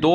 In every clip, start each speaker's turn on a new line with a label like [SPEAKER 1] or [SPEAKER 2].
[SPEAKER 1] 2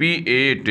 [SPEAKER 1] P-8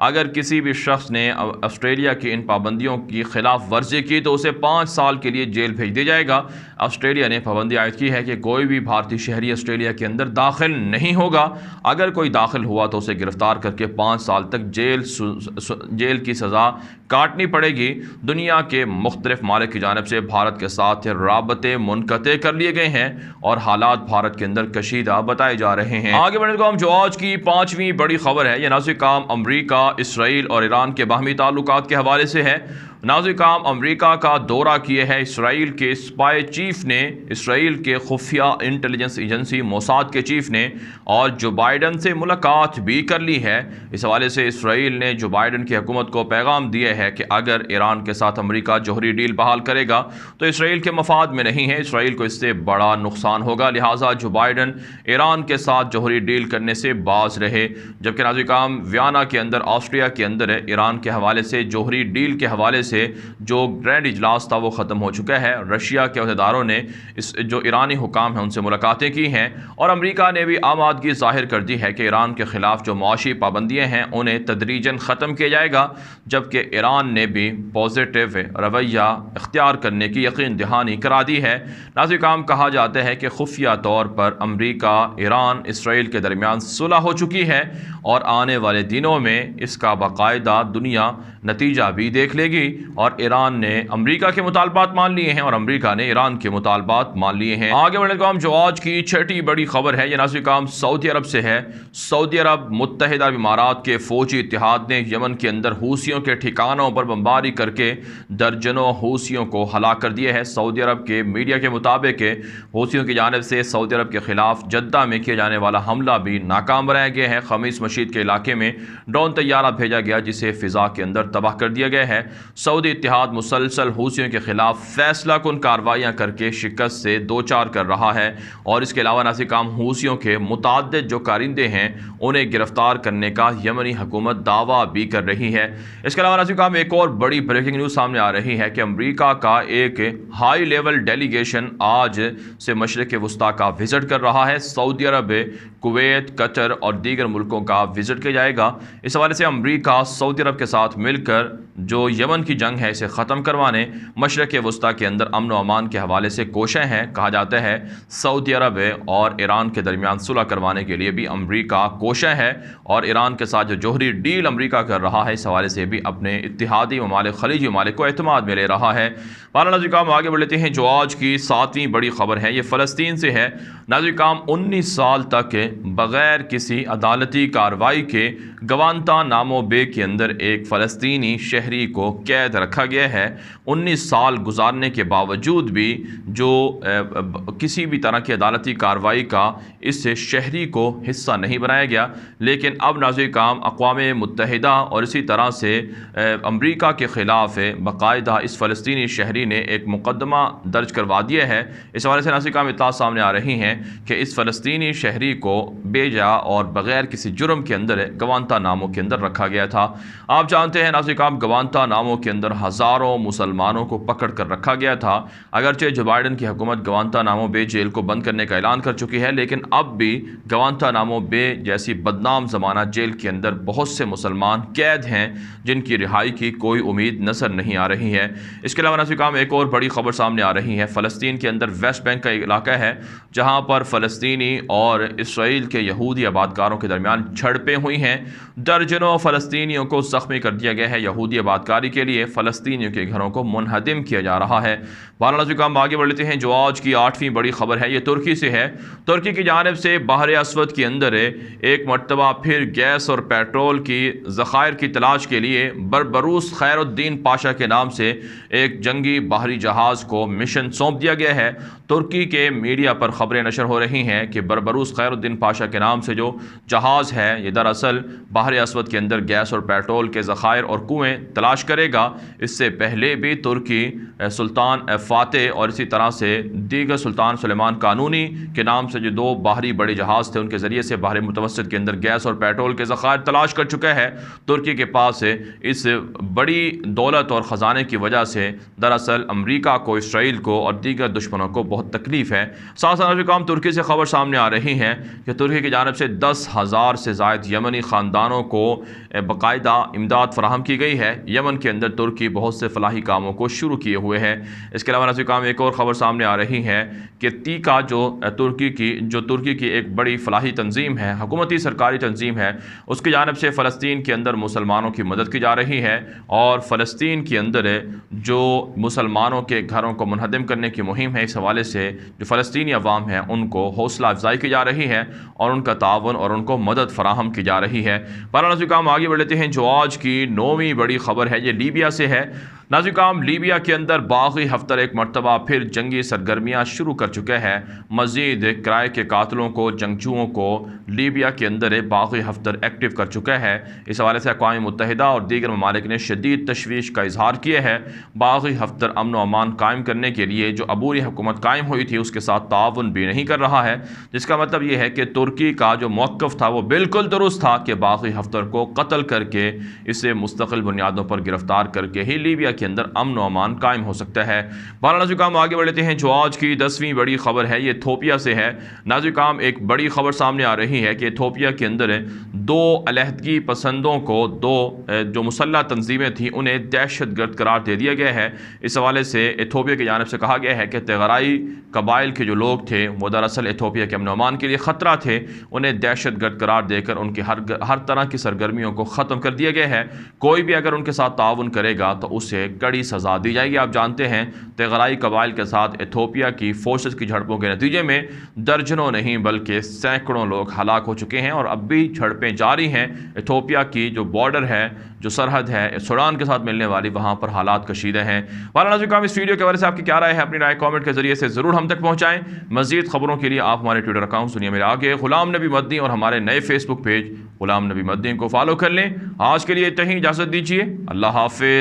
[SPEAKER 1] اگر کسی بھی شخص نے آسٹریلیا کی ان پابندیوں کی خلاف ورزی کی تو اسے 5 سال کے لیے جیل بھیج دیا جائے گا۔ آسٹریلیا نے پابندی عائد کی ہے کہ کوئی بھی بھارتی شہری آسٹریلیا کے اندر داخل نہیں ہوگا۔ اگر کوئی داخل ہوا تو اسے گرفتار کر کے 5 سال تک جیل کی سزا کاٹنی پڑے گی۔ دنیا کے مختلف ممالک کی جانب سے بھارت کے ساتھ رابطے منقطع کر لیے گئے ہیں اور حالات بھارت کے اندر کشیدہ بتائے جا رہے ہیں۔ آگے بڑھنے کو ہم جو آج کی 5ویں بڑی خبر ہے، یہ نازک کام امریکہ، اسرائیل اور ایران کے باہمی تعلقات کے حوالے سے ہے۔ نازک کام امریکہ کا دورہ کیے ہے اسرائیل کے اسپائی چیف نے، اسرائیل کے خفیہ انٹیلیجنس ایجنسی موساد کے چیف نے، اور جو بائیڈن سے ملاقات بھی کر لی ہے۔ اس حوالے سے اسرائیل نے جو بائیڈن کی حکومت کو پیغام دیا ہے کہ اگر ایران کے ساتھ امریکہ جوہری ڈیل بحال کرے گا تو اسرائیل کے مفاد میں نہیں ہے، اسرائیل کو اس سے بڑا نقصان ہوگا، لہٰذا جو بائیڈن ایران کے ساتھ جوہری ڈیل کرنے سے باز رہے۔ جبکہ نازک کام ویانا کے اندر، آسٹریا کے اندر ہے، ایران کے حوالے سے جوہری ڈیل کے حوالے سے جو گرینڈ اجلاس تھا وہ ختم ہو چکا ہے۔ رشیا کے عہدیداروں نے جو ایرانی حکام ہیں ان سے ملاقاتیں کی ہیں، اور امریکہ نے بھی آمادگی ظاہر کر دی ہے کہ ایران کے خلاف جو معاشی پابندیاں ہیں انہیں تدریجاً ختم کیا جائے گا، جبکہ ایران نے بھی پازیٹیو رویہ اختیار کرنے کی یقین دہانی کرا دی ہے۔ نازک کام کہا جاتا ہے کہ خفیہ طور پر امریکہ، ایران، اسرائیل کے درمیان صلح ہو چکی ہے اور آنے والے دنوں میں اس کا باقاعدہ دنیا نتیجہ بھی دیکھ لے گی، اور ایران نے امریکہ کے مطالبات مان لیے ہیں اور امریکہ نے ایران کے مطالبات مان لیے ہیں۔ آگے بڑھنے کا ہم جو آج کی 6ٹی بڑی خبر ہے، یہ نازک کام سعودی عرب سے ہے۔ سعودی عرب متحدہ عرب امارات کے فوجی اتحاد نے یمن کے اندر حوثیوں کے ٹھکانوں پر بمباری کر کے درجنوں حوثیوں کو ہلاک کر دیا ہے۔ سعودی عرب کے میڈیا کے مطابق حوثیوں کی جانب سے سعودی عرب کے خلاف جدہ میں کیا جانے والا حملہ بھی ناکام بنایا گیا ہے۔ خمیس مشید کے علاقے میں ڈرون طیارہ بھیجا گیا جسے فضا کے اندر تباہ کر دیا گیا ہے۔ سعودی اتحاد مسلسل حوثیوں کے خلاف فیصلہ کن کارروائیاں کر کے شکست سے دوچار کر رہا ہے، اور اس کے علاوہ نازک کام حوثیوں کے متعدد جو کارندے ہیں انہیں گرفتار کرنے کا یمنی حکومت دعویٰ بھی کر رہی ہے۔ اس کے علاوہ نازک کام ایک اور بڑی بریکنگ نیوز سامنے آ رہی ہے کہ امریکہ کا ایک ہائی لیول ڈیلیگیشن آج سے مشرق وسطیٰ کا وزٹ کر رہا ہے۔ سعودی عرب، کویت، قطر اور دیگر ملکوں کا وزٹ کیا جائے گا۔ اس حوالے سے امریکہ سعودی عرب کے ساتھ مل کر جو یمن کی جنگ ہے اسے ختم کروانے، مشرق وسطیٰ کے اندر امن و امان کے حوالے سے کوشاں ہیں۔ کہا جاتا ہے سعودی عرب اور ایران کے درمیان صلح کروانے کے لیے بھی امریکہ کوشاں ہے، اور ایران کے ساتھ جو جوہری ڈیل امریکہ کر رہا ہے اس حوالے سے بھی اپنے اتحادی ممالک، خلیجی ممالک کو اعتماد میں لے رہا ہے۔ نازک کام آگے بڑھ لیتے ہیں جو آج کی 7ویں بڑی خبر ہے، یہ فلسطین سے ہے۔ نازک کام 19 سال تک بغیر کسی عدالتی کارروائی کے گوانتانامو بے کے اندر ایک فلسطینی شہری کو قید رکھا گیا ہے۔ 19 سال گزارنے کے باوجود بھی جو کسی بھی طرح کی عدالتی کارروائی کا اس شہری کو حصہ نہیں بنایا گیا، لیکن اب نازک کام اقوام متحدہ اور اسی طرح سے امریکہ کے خلاف باقاعدہ اس فلسطینی شہری نے ایک مقدمہ درج کروا دیا ہے۔ اس حوالے سے نازک کام اطلاعات سامنے آ رہی ہیں کہ اس فلسطینی شہری کو بے جا اور بغیر کسی جرم کے اندر گوانتانامو کے اندر رکھا گیا تھا۔ آپ جانتے ہیں نازک کام گوانتانامو کے اندر ہزاروں مسلمانوں کو پکڑ کر رکھا گیا تھا۔ اگرچہ جو بائیڈن کی حکومت گوانتانامو بے جیل کو بند کرنے کا اعلان کر چکی ہے، لیکن اب بھی گوانتانامو بے جیسی بدنام زمانہ جیل کے اندر بہت سے مسلمان قید ہیں جن کی رہائی کی کوئی امید نظر نہیں آ رہی ہے۔ اس کے علاوہ نازک کام ایک اور بڑی خبر سامنے آ رہی ہے۔ فلسطین کے اندر ویسٹ بینک کا علاقہ ہے جہاں پر فلسطینی اور اسرائیل کے یہودی آبادکاروں کے درمیان جھڑپیں ہوئی ہیں۔ درجنوں فلسطینیوں کو زخمی کر دیا گیا ہے۔ یہودی آبادکاری کے لیے فلسطینیوں کے گھروں کو منہدم کیا جا رہا ہے۔ نازک کام آگے بڑھ لیتے ہیں جو آج کی 8ویں بڑی خبر ہے، یہ ترکی سے ہے۔ ترکی کی جانب سے بحر اسود کے اندر ایک مرتبہ پھر گیس اور پیٹرول کی ذخائر کی تلاش کے لیے بربروس خیر الدین پاشا کے نام سے ایک جنگی بحری جہاز کو مشن سونپ دیا گیا ہے۔ ترکی کے میڈیا پر خبریں نشر ہو رہی ہیں کہ بربروس خیر الدین پاشا کے نام سے جو جہاز ہے یہ دراصل بحر اسود کے اندر گیس اور پیٹرول کے ذخائر اور کنویں تلاش کرے گا۔ اس سے پہلے بھی ترکی سلطان فاتح اور اسی طرح سے دیگر سلطان سلیمان قانونی کے نام سے جو 2 باہری بڑے جہاز تھے، ان کے ذریعے سے بحر متوسط کے اندر گیس اور پیٹرول کے ذخائر تلاش کر چکا ہے۔ ترکی کے پاس اس بڑی دولت اور خزانے کی وجہ سے دراصل امریکہ کو، اسرائیل کو اور دیگر دشمنوں کو بہت تکلیف ہے۔ ساتھ ساتھ کام ترکی سے خبر سامنے آ رہی ہے کہ ترکی کی جانب سے 10,000 سے زائد یمنی خاندانوں کو باقاعدہ امداد فراہم کی گئی ہے۔ یمن کے اندر ترکی بہت سے فلاحی کاموں کو شروع کیے ہوئے ہے۔ اس کے علاوہ ناظرین کام ایک اور خبر سامنے آ رہی ہے کہ تیکا جو ترکی کی ایک بڑی فلاحی تنظیم ہے، حکومتی سرکاری تنظیم ہے، اس کی جانب سے فلسطین کے اندر مسلمانوں کی مدد کی جا رہی ہے اور فلسطین کے اندر جو مسلمانوں کے گھروں کو منہدم کرنے کی مہم ہے، اس حوالے سے جو فلسطینی عوام ہیں ان کو حوصلہ افزائی کی جا رہی ہے اور ان کا تعاون اور ان کو مدد فراہم کی جا رہی ہے۔ ناظرین کام آگے بڑھ لیتے ہیں۔ جو آج کی 9ویں بڑی خبر ہے یہ لیبیا سے ہے۔ ناظرین کام لیبیا کے اندر باغی ہفتر ایک مرتبہ پھر جنگی سرگرمیاں شروع کر چکے ہیں۔ مزید کرائے کے قاتلوں کو، جنگجوؤں کو لیبیا کے اندر باغی ہفتر ایکٹیو کر چکا ہے۔ اس حوالے سے اقوام متحدہ اور دیگر ممالک نے شدید تشویش کا اظہار کیا ہے۔ باغی ہفتر امن و امان قائم کرنے کے لیے جو عبوری حکومت قائم ہوئی تھی اس کے ساتھ تعاون بھی نہیں کر رہا ہے، جس کا مطلب یہ ہے کہ ترکی کا جو موقف تھا وہ بالکل درست تھا کہ باغی ہفتر کو قتل کر کے اسے مستقل بنیادوں پر گرفتار کر کے ہی لیبیا کے اندر امن و امان قائم ہو سکتا ہے۔ ناظرین کام آگے بڑھ لیتے ہیں۔ جو آج کی 10ویں بڑی خبر ہے یہ ایتھوپیا سے ہے۔ ناظرین کام ایک بڑی خبر سامنے آ رہی ہے کہ ایتھوپیا کے اندر 2 علیحدگی پسندوں کو، 2 جو مسلح تنظیمیں تھیں انہیں دہشت گرد قرار دے دیا گیا ہے۔ اس حوالے سے ایتھوپیا کی جانب سے کہا گیا ہے کہ تیغرائی قبائل کے جو لوگ تھے وہ دراصل ایتھوپیا کے امن و امان کے لیے خطرہ تھے، انہیں دہشت گرد قرار دے کر ان کی ہر طرح کی سرگرمیوں کو ختم کر دیا گیا ہے۔ کوئی بھی اگر ان کے ساتھ تعاون کرے گا تو اسے کڑی سزا دی جائے گی۔ آپ جانتے ہیں تیغرائی قبائل کے ساتھ ایتھوپیا کی فورسز کی جھڑپوں کے نتیجے میں درجنوں نہیں بلکہ سینکڑوں لوگ ہلاک ہو چکے ہیں اور اب بھی جھڑپیں جاری ہیں۔ ایتھوپیا کی جو بارڈر ہے، جو سرحد ہے سوڈان کے ساتھ ملنے والی، وہاں پر حالات کشیدہ ہیں۔ ناظرین اس ویڈیو کے بارے سے آپ کی کیا رائے ہے؟ اپنی رائے کامنٹ کے ذریعے سے ضرور ہم تک پہنچائیں۔ مزید خبروں کے لیے آپ ہمارے ٹویٹر اکاؤنٹ دنیا میرے آگے غلام نبی مدنی اور ہمارے نئے فیس بک پیج غلام نبی مدنی کو فالو کر لیں۔ آج کے لیے اتنا ہی، اجازت دیجیے، اللہ حافظ۔